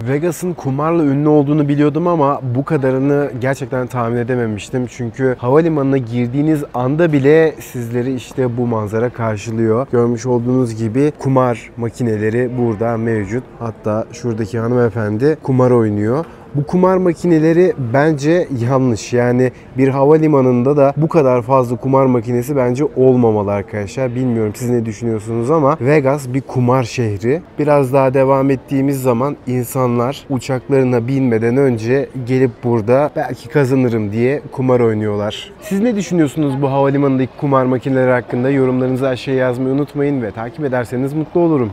Vegas'ın kumarla ünlü olduğunu biliyordum ama bu kadarını gerçekten tahmin edememiştim. Çünkü havalimanına girdiğiniz anda bile sizleri işte bu manzara karşılıyor. Görmüş olduğunuz gibi kumar makineleri burada mevcut. Hatta şuradaki hanımefendi kumar oynuyor. Bu kumar makineleri bence yanlış. Yani bir havalimanında da bu kadar fazla kumar makinesi bence olmamalı arkadaşlar. Bilmiyorum siz ne düşünüyorsunuz ama Vegas bir kumar şehri. Biraz daha devam ettiğimiz zaman insanlar uçaklarına binmeden önce gelip burada belki kazanırım diye kumar oynuyorlar. Siz ne düşünüyorsunuz bu havalimanındaki kumar makineleri hakkında? Yorumlarınızı aşağıya yazmayı unutmayın ve takip ederseniz mutlu olurum.